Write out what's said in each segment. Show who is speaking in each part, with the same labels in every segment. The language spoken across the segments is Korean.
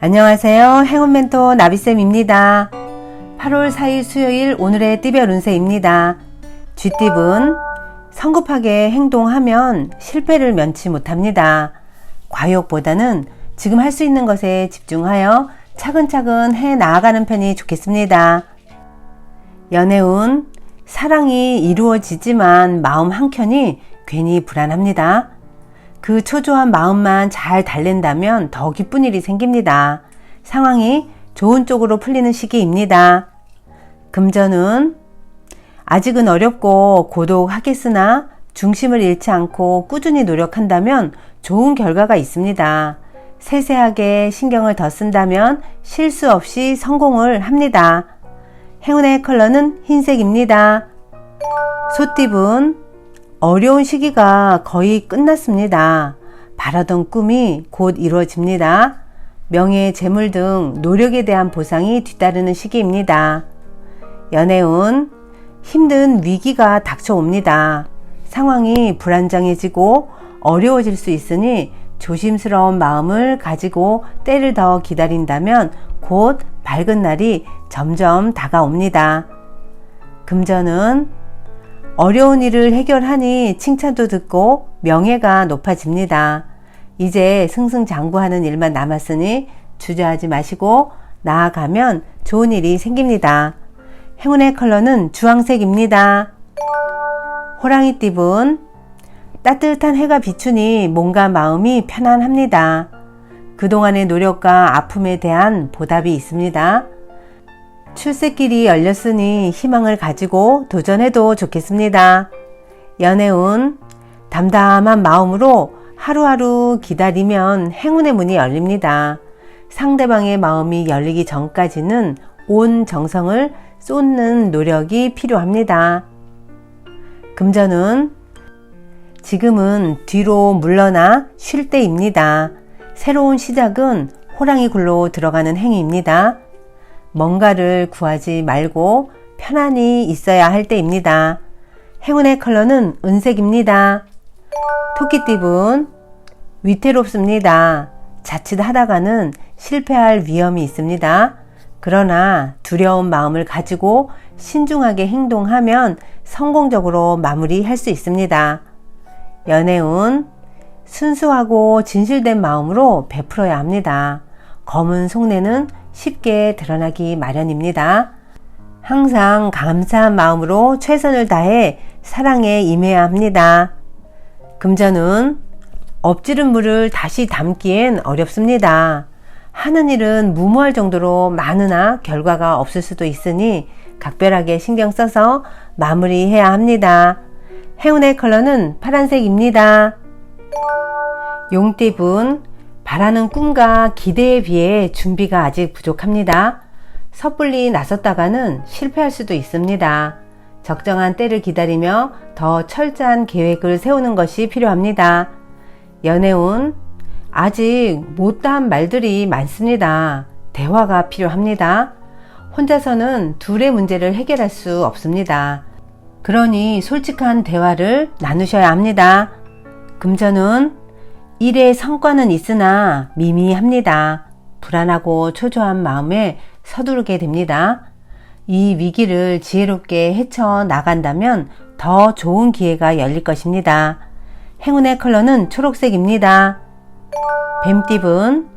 Speaker 1: 안녕하세요. 행운멘토 나비쌤입니다. 8월 4일 수요일 오늘의 띠별 운세입니다. 쥐띠분, 성급하게 행동하면 실패를 면치 못합니다. 과욕보다는 지금 할 수 있는 것에 집중하여 차근차근 해 나아가는 편이 좋겠습니다. 연애운, 사랑이 이루어지지만 마음 한켠이 괜히 불안합니다. 그 초조한 마음만 잘 달랜다면 더 기쁜 일이 생깁니다. 상황이 좋은 쪽으로 풀리는 시기입니다. 금전은 아직은 어렵고 고독하겠으나 중심을 잃지 않고 꾸준히 노력한다면 좋은 결과가 있습니다. 세세하게 신경을 더 쓴다면 실수 없이 성공을 합니다. 행운의 컬러는 흰색입니다. 소띠분, 어려운 시기가 거의 끝났습니다. 바라던 꿈이 곧 이루어집니다. 명예, 재물 등 노력에 대한 보상이 뒤따르는 시기입니다. 연애운, 힘든 위기가 닥쳐옵니다. 상황이 불안정해지고 어려워질 수 있으니 조심스러운 마음을 가지고 때를 더 기다린다면 곧 밝은 날이 점점 다가옵니다. 금전은 어려운 일을 해결하니 칭찬도 듣고 명예가 높아집니다. 이제 승승장구하는 일만 남았으니 주저하지 마시고 나아가면 좋은 일이 생깁니다. 행운의 컬러는 주황색입니다. 호랑이띠분, 따뜻한 해가 비추니 몸과 마음이 편안합니다. 그동안의 노력과 아픔에 대한 보답이 있습니다. 출세길이 열렸으니 희망을 가지고 도전해도 좋겠습니다. 연애운, 담담한 마음으로 하루하루 기다리면 행운의 문이 열립니다. 상대방의 마음이 열리기 전까지는 온 정성을 쏟는 노력이 필요합니다. 금전은 지금은 뒤로 물러나 쉴 때입니다. 새로운 시작은 호랑이 굴로 들어가는 행위입니다. 뭔가를 구하지 말고 편안히 있어야 할 때입니다. 행운의 컬러는 은색입니다. 토끼띠분, 위태롭습니다. 자칫 하다가는 실패할 위험이 있습니다. 그러나 두려운 마음을 가지고 신중하게 행동하면 성공적으로 마무리할 수 있습니다. 연애운, 순수하고 진실된 마음으로 베풀어야 합니다. 검은 속내는 쉽게 드러나기 마련입니다. 항상 감사한 마음으로 최선을 다해 사랑에 임해야 합니다. 금전은 엎지른 물을 다시 담기엔 어렵습니다. 하는 일은 무모할 정도로 많으나 결과가 없을 수도 있으니 각별하게 신경 써서 마무리해야 합니다. 행운의 컬러는 파란색입니다. 용띠분, 바라는 꿈과 기대에 비해 준비가 아직 부족합니다. 섣불리 나섰다가는 실패할 수도 있습니다. 적정한 때를 기다리며 더 철저한 계획을 세우는 것이 필요합니다. 연애운, 아직 못다한 말들이 많습니다. 대화가 필요합니다. 혼자서는 둘의 문제를 해결할 수 없습니다. 그러니 솔직한 대화를 나누셔야 합니다. 금전은 일의 성과는 있으나 미미합니다. 불안하고 초조한 마음에 서두르게 됩니다. 이 위기를 지혜롭게 헤쳐나간다면 더 좋은 기회가 열릴 것입니다. 행운의 컬러는 초록색입니다. 뱀띠분,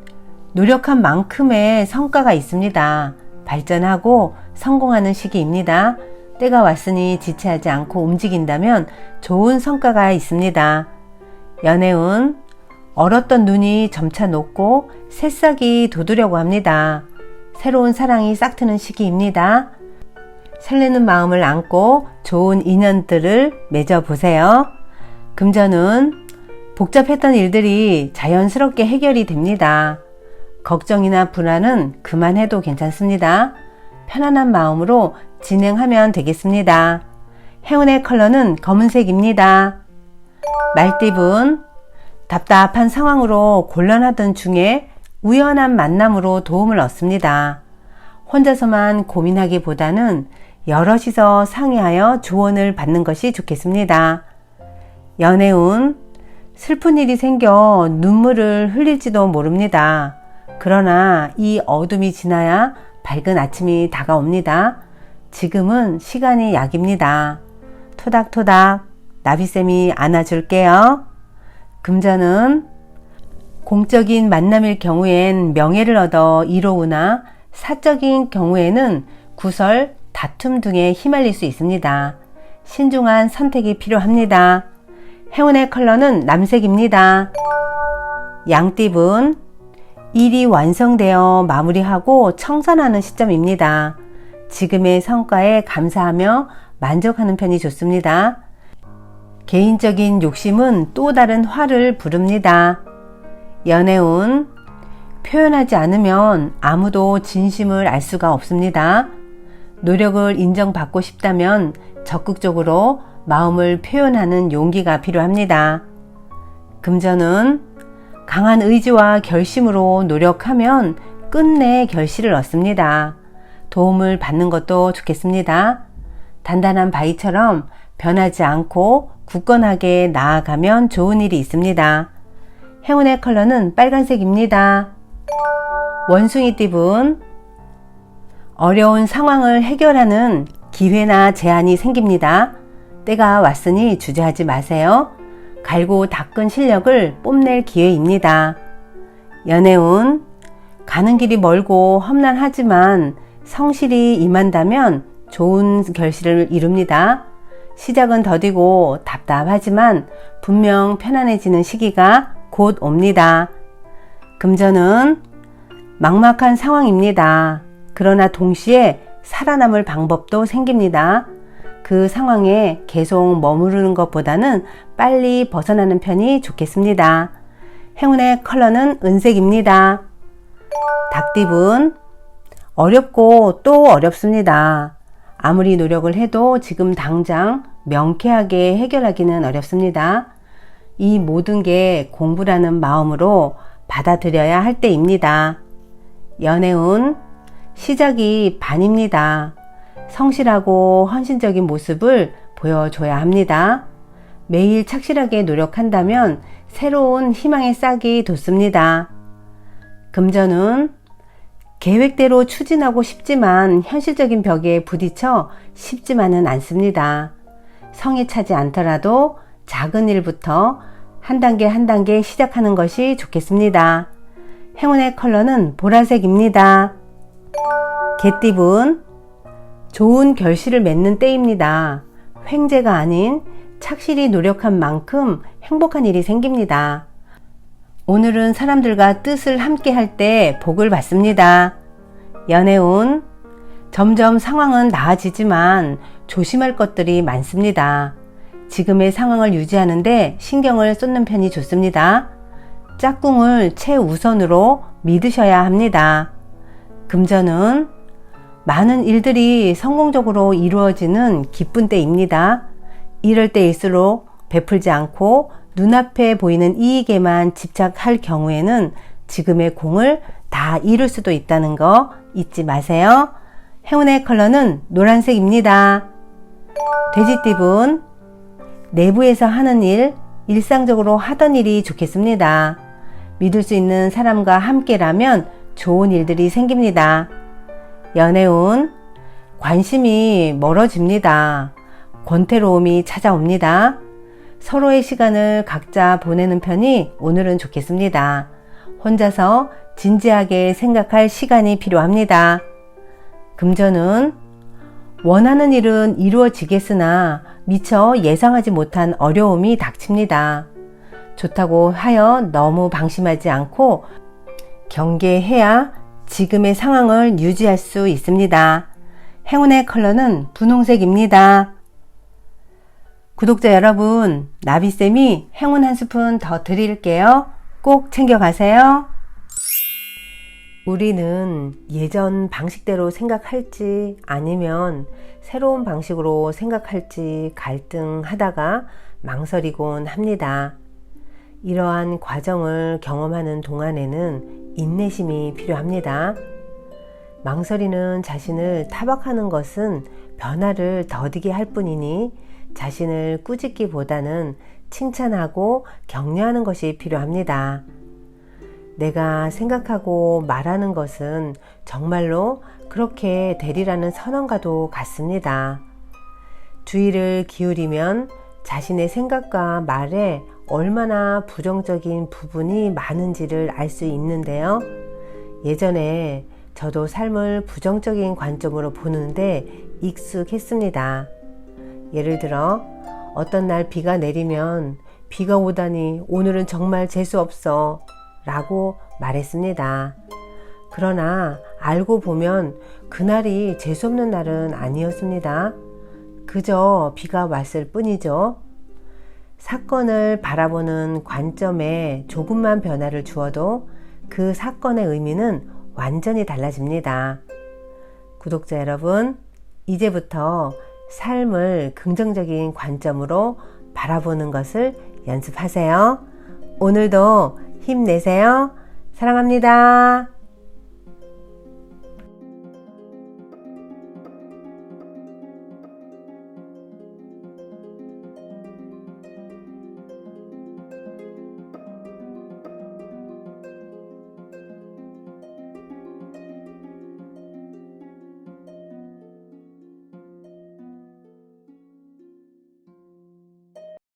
Speaker 1: 노력한 만큼의 성과가 있습니다. 발전하고 성공하는 시기입니다. 때가 왔으니 지체하지 않고 움직인다면 좋은 성과가 있습니다. 연애운, 얼었던 눈이 점차 녹고 새싹이 돋으려고 합니다. 새로운 사랑이 싹트는 시기입니다. 설레는 마음을 안고 좋은 인연들을 맺어보세요. 금전은 복잡했던 일들이 자연스럽게 해결이 됩니다. 걱정이나 불안은 그만해도 괜찮습니다. 편안한 마음으로 진행하면 되겠습니다. 행운의 컬러는 검은색입니다. 말띠분, 답답한 상황으로 곤란하던 중에 우연한 만남으로 도움을 얻습니다. 혼자서만 고민하기보다는 여럿이서 상의하여 조언을 받는 것이 좋겠습니다. 연애운, 슬픈 일이 생겨 눈물을 흘릴지도 모릅니다. 그러나 이 어둠이 지나야 밝은 아침이 다가옵니다. 지금은 시간이 약입니다. 토닥토닥 나비쌤이 안아줄게요. 금전은 공적인 만남일 경우엔 명예를 얻어 이로우나 사적인 경우에는 구설, 다툼 등에 휘말릴 수 있습니다. 신중한 선택이 필요합니다. 행운의 컬러는 남색입니다. 양띠분, 일이 완성되어 마무리하고 청산하는 시점입니다. 지금의 성과에 감사하며 만족하는 편이 좋습니다. 개인적인 욕심은 또 다른 화를 부릅니다. 연애운, 표현하지 않으면 아무도 진심을 알 수가 없습니다. 노력을 인정받고 싶다면 적극적으로 마음을 표현하는 용기가 필요합니다. 금전은 강한 의지와 결심으로 노력하면 끝내 결실을 얻습니다. 도움을 받는 것도 좋겠습니다. 단단한 바위처럼 변하지 않고 굳건하게 나아가면 좋은 일이 있습니다. 행운의 컬러는 빨간색입니다. 원숭이띠분, 어려운 상황을 해결하는 기회나 제안이 생깁니다. 때가 왔으니 주저하지 마세요. 갈고 닦은 실력을 뽐낼 기회입니다. 연애운, 가는 길이 멀고 험난하지만 성실히 임한다면 좋은 결실을 이룹니다. 시작은 더디고 답답하지만 분명 편안해지는 시기가 곧 옵니다. 금전은 막막한 상황입니다. 그러나 동시에 살아남을 방법도 생깁니다. 그 상황에 계속 머무르는 것보다는 빨리 벗어나는 편이 좋겠습니다. 행운의 컬러는 은색입니다. 닭띠분, 어렵고 또 어렵습니다. 아무리 노력을 해도 지금 당장 명쾌하게 해결하기는 어렵습니다. 이 모든 게 공부라는 마음으로 받아들여야 할 때입니다. 연애운, 시작이 반입니다. 성실하고 헌신적인 모습을 보여줘야 합니다. 매일 착실하게 노력한다면 새로운 희망의 싹이 돋습니다. 금전은 계획대로 추진하고 싶지만 현실적인 벽에 부딪혀 쉽지만은 않습니다. 성에 차지 않더라도 작은 일부터 한 단계 한 단계 시작하는 것이 좋겠습니다. 행운의 컬러는 보라색입니다. 개띠분, 좋은 결실을 맺는 때입니다. 횡재가 아닌 착실히 노력한 만큼 행복한 일이 생깁니다. 오늘은 사람들과 뜻을 함께 할 때 복을 받습니다. 연애운, 점점 상황은 나아지지만 조심할 것들이 많습니다. 지금의 상황을 유지하는데 신경을 쏟는 편이 좋습니다. 짝꿍을 최우선으로 믿으셔야 합니다. 금전은 많은 일들이 성공적으로 이루어지는 기쁜 때입니다. 이럴 때일수록 베풀지 않고 눈앞에 보이는 이익에만 집착할 경우에는 지금의 공을 다 잃을 수도 있다는 거 잊지 마세요. 행운의 컬러는 노란색입니다. 돼지띠분, 내부에서 하는 일, 일상적으로 하던 일이 좋겠습니다. 믿을 수 있는 사람과 함께라면 좋은 일들이 생깁니다. 연애운, 관심이 멀어집니다. 권태로움이 찾아옵니다. 서로의 시간을 각자 보내는 편이 오늘은 좋겠습니다. 혼자서 진지하게 생각할 시간이 필요합니다. 금전은 원하는 일은 이루어지겠으나 미처 예상하지 못한 어려움이 닥칩니다. 좋다고 하여 너무 방심하지 않고 경계해야 지금의 상황을 유지할 수 있습니다. 행운의 컬러는 분홍색입니다. 구독자 여러분, 나비쌤이 행운 한 스푼 더 드릴게요. 꼭 챙겨가세요. 우리는 예전 방식대로 생각할지 아니면 새로운 방식으로 생각할지 갈등하다가 망설이곤 합니다. 이러한 과정을 경험하는 동안에는 인내심이 필요합니다. 망설이는 자신을 타박하는 것은 변화를 더디게 할 뿐이니 자신을 꾸짖기보다는 칭찬하고 격려하는 것이 필요합니다. 내가 생각하고 말하는 것은 정말로 그렇게 되리라는 선언과도 같습니다. 주의를 기울이면 자신의 생각과 말에 얼마나 부정적인 부분이 많은지를 알 수 있는데요. 예전에 저도 삶을 부정적인 관점으로 보는데 익숙했습니다. 예를 들어 어떤 날 비가 내리면 비가 오다니 오늘은 정말 재수 없어 라고 말했습니다. 그러나 알고 보면 그날이 재수 없는 날은 아니었습니다. 그저 비가 왔을 뿐이죠. 사건을 바라보는 관점에 조금만 변화를 주어도 그 사건의 의미는 완전히 달라집니다. 구독자 여러분, 이제부터 삶을 긍정적인 관점으로 바라보는 것을 연습하세요. 오늘도 힘내세요. 사랑합니다.